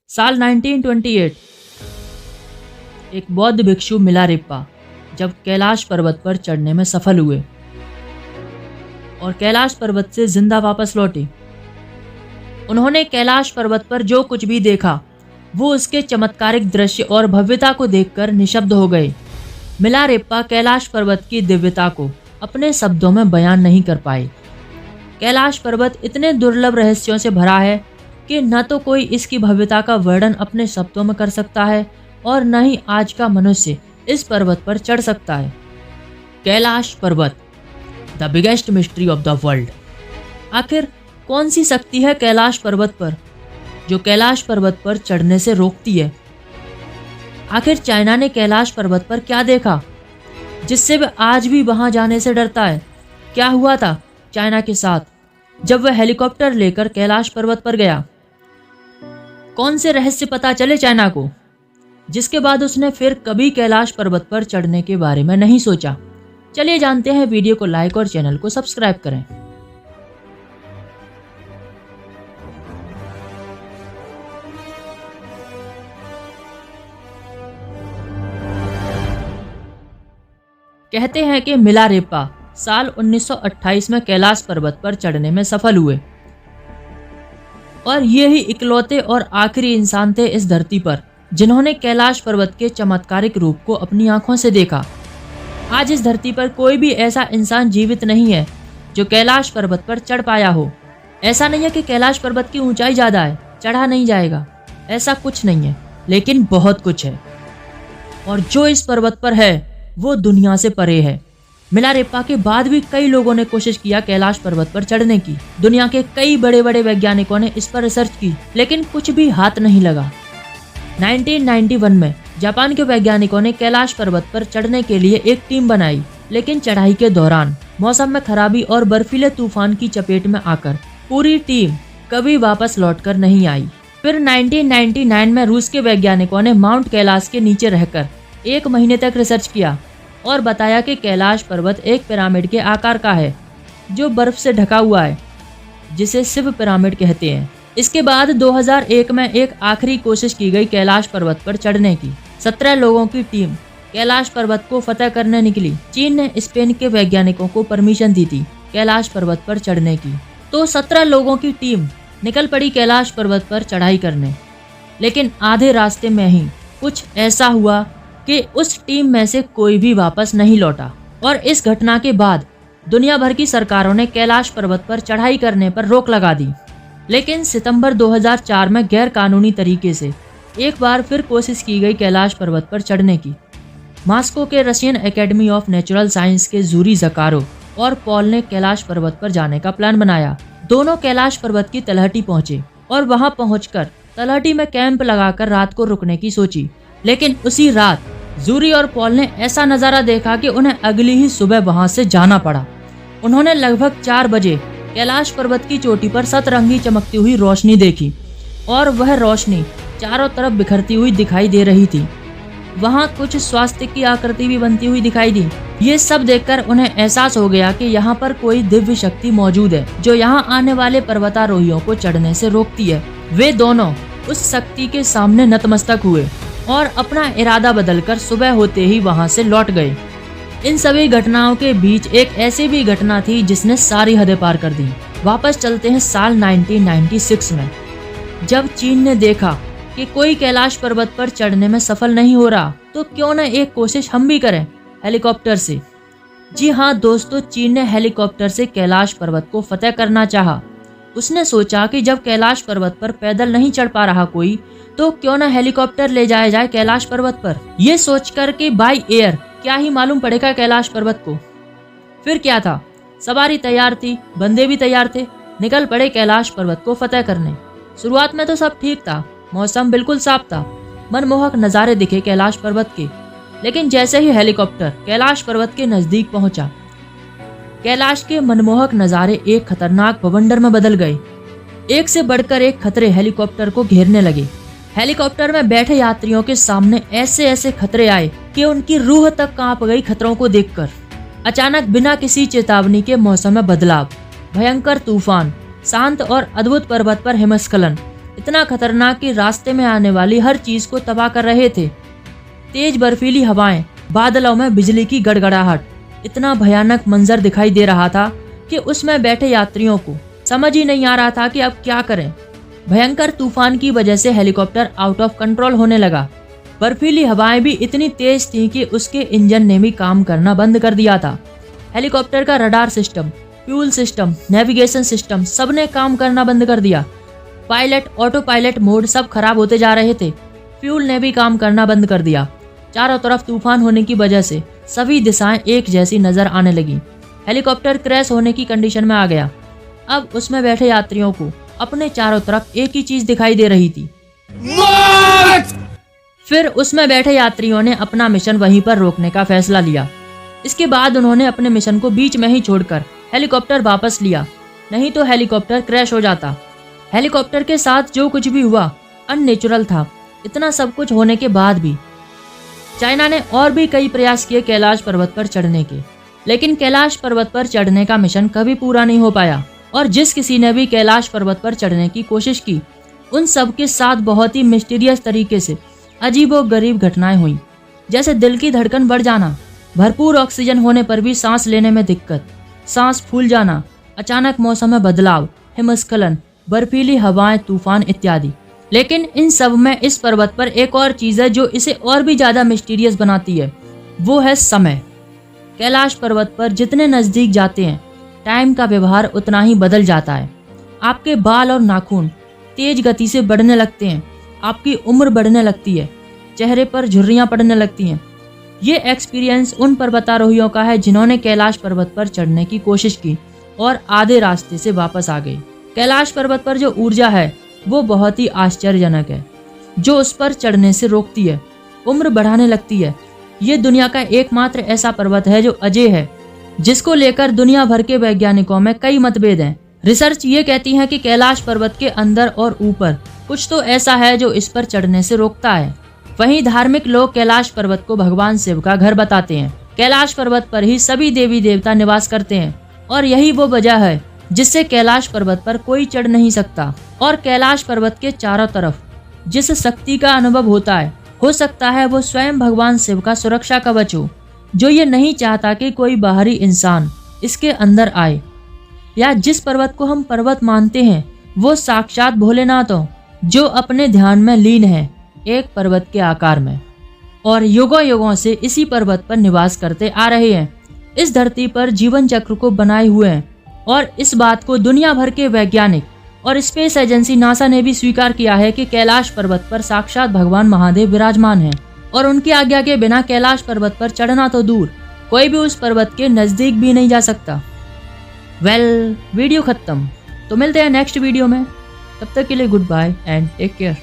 साल 1928 एक बौद्ध भिक्षु मिलारेप्पा जब कैलाश पर्वत पर चढ़ने में सफल हुए और कैलाश पर्वत से जिंदा वापस लौटे। उन्होंने कैलाश पर्वत पर जो कुछ भी देखा वो उसके चमत्कारिक दृश्य और भव्यता को देखकर निशब्द हो गए। मिलारेप्पा कैलाश पर्वत की दिव्यता को अपने शब्दों में बयान नहीं कर पाए। कैलाश पर्वत इतने दुर्लभ रहस्यों से भरा है कि न तो कोई इसकी भव्यता का वर्णन अपने शब्दों में कर सकता है और न ही आज का मनुष्य इस पर्वत पर चढ़ सकता है। कैलाश पर्वत, the biggest mystery of the world. आखिर कौन सी शक्ति है कैलाश पर्वत पर जो कैलाश पर्वत पर चढ़ने से रोकती है? आखिर चाइना ने कैलाश पर्वत पर क्या देखा जिससे वह आज भी वहां जाने से डरता है? क्या हुआ था चाइना के साथ जब वह हेलीकॉप्टर लेकर कैलाश पर्वत पर गया? कौन से रहस्य पता चले चाइना को जिसके बाद उसने फिर कभी कैलाश पर्वत पर चढ़ने के बारे में नहीं सोचा? चलिए जानते हैं। वीडियो को लाइक और चैनल को सब्सक्राइब करें। कहते हैं कि मिलारेप्पा साल 1928 में कैलाश पर्वत पर चढ़ने में सफल हुए और ये ही इकलौते और आखिरी इंसान थे इस धरती पर जिन्होंने कैलाश पर्वत के चमत्कारिक रूप को अपनी आंखों से देखा। आज इस धरती पर कोई भी ऐसा इंसान जीवित नहीं है जो कैलाश पर्वत पर चढ़ पाया हो। ऐसा नहीं है कि कैलाश पर्वत की ऊंचाई ज्यादा है, चढ़ा नहीं जाएगा, ऐसा कुछ नहीं है, लेकिन बहुत कुछ है और जो इस पर्वत पर है वो दुनिया से परे है। मिलारेप्पा के बाद भी कई लोगों ने कोशिश किया कैलाश पर्वत पर चढ़ने की। दुनिया के कई बड़े बड़े वैज्ञानिकों ने इस पर रिसर्च की, लेकिन कुछ भी हाथ नहीं लगा। 1991 में जापान के वैज्ञानिकों ने कैलाश पर्वत पर चढ़ने के लिए एक टीम बनाई, लेकिन चढ़ाई के दौरान मौसम में खराबी और बर्फीले तूफान की चपेट में आकर पूरी टीम कभी वापस लौटकर नहीं आई। फिर 1999 में रूस के वैज्ञानिकों ने माउंट कैलाश के नीचे रहकर 1 महीने तक रिसर्च किया और बताया कि कैलाश पर्वत एक पिरामिड के आकार का है जो बर्फ से ढका हुआ है, जिसे शिव पिरामिड कहते हैं। इसके बाद 2001 में एक आखिरी कोशिश की गई कैलाश पर्वत पर चढ़ने की। 17 लोगों की टीम कैलाश पर्वत को फतह करने निकली। चीन ने स्पेन के वैज्ञानिकों को परमिशन दी थी कैलाश पर्वत पर चढ़ने की, तो 17 लोगों की टीम निकल पड़ी कैलाश पर्वत पर चढ़ाई करने। लेकिन आधे रास्ते में ही कुछ ऐसा हुआ कि उस टीम में से कोई भी वापस नहीं लौटा और इस घटना के बाद दुनिया भर की सरकारों ने कैलाश पर्वत पर चढ़ाई करने पर रोक लगा दी। लेकिन सितंबर 2004 में गैर कानूनी तरीके से एक बार फिर कोशिश की गई कैलाश पर्वत पर चढ़ने की। मॉस्को के Russian academy of natural science के जूरी ज़कारो और पॉल ने कैलाश पर्वत पर जाने का प्लान बनाया। दोनों कैलाश पर्वत की तलहटी पहुंचे और वहां पहुंचकर तलहटी में कैंप लगाकर रात को रुकने की सोची। लेकिन उसी रात जूरी और पॉल ने ऐसा नज़ारा देखा कि उन्हें अगली ही सुबह वहां से जाना पड़ा। उन्होंने लगभग 4 बजे कैलाश पर्वत की चोटी पर सतरंगी चमकती हुई रोशनी देखी और वह रोशनी चारों तरफ बिखरती हुई दिखाई दे रही थी। वहां कुछ स्वास्तिक की आकृति भी बनती हुई दिखाई दी। ये सब देखकर उन्हें एहसास हो गया कि यहाँ पर कोई दिव्य शक्ति मौजूद है जो यहाँ आने वाले पर्वतारोहियों को चढ़ने से रोकती है। वे दोनों उस शक्ति के सामने नतमस्तक हुए और अपना इरादा बदलकर सुबह होते ही वहां से लौट गए। इन सभी घटनाओं के बीच एक ऐसी भी घटना थी जिसने सारी हदें पार कर दी। वापस चलते हैं साल 1996 में, जब चीन ने देखा कि कोई कैलाश पर्वत पर चढ़ने में सफल नहीं हो रहा, तो क्यों न एक कोशिश हम भी करें हेलीकॉप्टर से। जी हाँ दोस्तों, चीन ने हेलीकॉप्टर से कैलाश पर्वत को फतह करना चाहा। उसने सोचा कि जब कैलाश पर्वत पर पैदल नहीं चढ़ पा रहा कोई, तो क्यों न हेलीकॉप्टर ले जाया जाए कैलाश पर्वत पर। ये सोचकर कि बाय एयर क्या ही मालूम पड़ेगा कैलाश पर्वत को। फिर क्या था, सवारी तैयार थी, बंदे भी तैयार थे, निकल पड़े कैलाश पर्वत को फतह करने। शुरुआत में तो सब ठीक था, मौसम बिल्कुल साफ था, मनमोहक नज़ारे दिखे कैलाश पर्वत के। लेकिन जैसे ही हेलीकॉप्टर कैलाश पर्वत के नजदीक पहुंचा, कैलाश के मनमोहक नज़ारे एक खतरनाक बवंडर में बदल गए। एक से बढ़कर एक खतरे हेलीकॉप्टर को घेरने लगे। हेलीकॉप्टर में बैठे यात्रियों के सामने ऐसे ऐसे खतरे आए कि उनकी रूह तक कांप गई खतरों को देखकर। अचानक बिना किसी चेतावनी के मौसम में बदलाव, भयंकर तूफान, शांत और अद्भुत पर्वत पर हिमस्खलन इतना खतरनाक कि रास्ते में आने वाली हर चीज को तबाह कर रहे थे। तेज बर्फीली हवाएं, बादलों में बिजली की गड़गड़ाहट, इतना भयानक मंजर दिखाई दे रहा था कि उसमें बैठे यात्रियों को समझ ही नहीं आ रहा था कि अब क्या करें। भयंकर तूफान की वजह से हेलीकॉप्टर आउट ऑफ कंट्रोल होने लगा। बर्फीली हवाएं भी इतनी तेज थीं कि उसके इंजन ने भी काम करना बंद कर दिया था। हेलीकॉप्टर का radar system, fuel system, navigation system सबने काम करना बंद कर दिया। पायलट, ऑटो पायलट मोड सब खराब होते जा रहे थे। फ्यूल ने भी काम करना बंद कर दिया। चारों तरफ तूफान होने की वजह से सभी दिशाएं एक जैसी नजर आने लगी। हेलीकॉप्टर क्रैश होने की कंडीशन में आ गया। अब उसमें बैठे यात्रियों को अपने चारों तरफ एक ही चीज दिखाई दे रही थी। फिर उसमें बैठे यात्रियों ने अपना मिशन वहीं पर रोकने का फैसला लिया। इसके बाद उन्होंने अपने मिशन को बीच में ही छोड़कर हेलीकॉप्टर वापस लिया, नहीं तो हेलीकॉप्टर क्रैश हो जाता। हेलीकॉप्टर के साथ जो कुछ भी हुआ अननेचुरल था। इतना सब कुछ होने के बाद भी चाइना ने और भी कई प्रयास किए कैलाश पर्वत पर चढ़ने के, लेकिन कैलाश पर्वत पर चढ़ने का मिशन कभी पूरा नहीं हो पाया। और जिस किसी ने भी कैलाश पर्वत पर चढ़ने की कोशिश की, उन सब के साथ बहुत ही मिस्टीरियस तरीके से अजीबोगरीब घटनाएं हुई, जैसे दिल की धड़कन बढ़ जाना, भरपूर ऑक्सीजन होने पर भी सांस लेने में दिक्कत, सांस फूल जाना, अचानक मौसम में बदलाव, हिमस्खलन, बर्फीली हवाएं, तूफान इत्यादि। लेकिन इन सब में इस पर्वत पर एक और चीज है जो इसे और भी ज्यादा मिस्टीरियस बनाती है, वो है समय। कैलाश पर्वत पर जितने नजदीक जाते हैं, टाइम का व्यवहार उतना ही बदल जाता है। आपके बाल और नाखून तेज गति से बढ़ने लगते हैं, आपकी उम्र बढ़ने लगती है, चेहरे पर झुर्रियां पड़ने लगती हैं। ये एक्सपीरियंस उन पर्वतारोहियों का है जिन्होंने कैलाश पर्वत पर चढ़ने की कोशिश की और आधे रास्ते से वापस आ गए। कैलाश पर्वत पर जो ऊर्जा है वो बहुत ही आश्चर्यजनक है, जो उस पर चढ़ने से रोकती है, उम्र बढ़ाने लगती है। ये दुनिया का एकमात्र ऐसा पर्वत है जो अजय है, जिसको लेकर दुनिया भर के वैज्ञानिकों में कई मतभेद हैं। रिसर्च ये कहती है कि कैलाश पर्वत के अंदर और ऊपर कुछ तो ऐसा है जो इस पर चढ़ने से रोकता है। वहीं धार्मिक लोग कैलाश पर्वत को भगवान शिव का घर बताते हैं। कैलाश पर्वत पर ही सभी देवी देवता निवास करते हैं और यही वो वजह है जिससे कैलाश पर्वत पर कोई चढ़ नहीं सकता। और कैलाश पर्वत के चारों तरफ जिस शक्ति का अनुभव होता है, हो सकता है वो स्वयं भगवान शिव का सुरक्षा कवच हो, जो ये नहीं चाहता कि कोई बाहरी इंसान इसके अंदर आए। या जिस पर्वत को हम पर्वत मानते हैं वो साक्षात भोलेनाथ हो, जो अपने ध्यान में लीन है एक पर्वत के आकार में और युगों युगों से इसी पर्वत पर निवास करते आ रहे हैं। इस धरती पर जीवन चक्र को बनाए हुए हैं और इस बात को दुनिया भर के वैज्ञानिक और स्पेस एजेंसी नासा ने भी स्वीकार किया है कि कैलाश पर्वत पर साक्षात भगवान महादेव विराजमान हैं और उनकी आज्ञा के बिना कैलाश पर्वत पर चढ़ना तो दूर, कोई भी उस पर्वत के नजदीक भी नहीं जा सकता। वीडियो खत्म, तो मिलते हैं नेक्स्ट वीडियो में। तब तक के लिए goodbye and take care.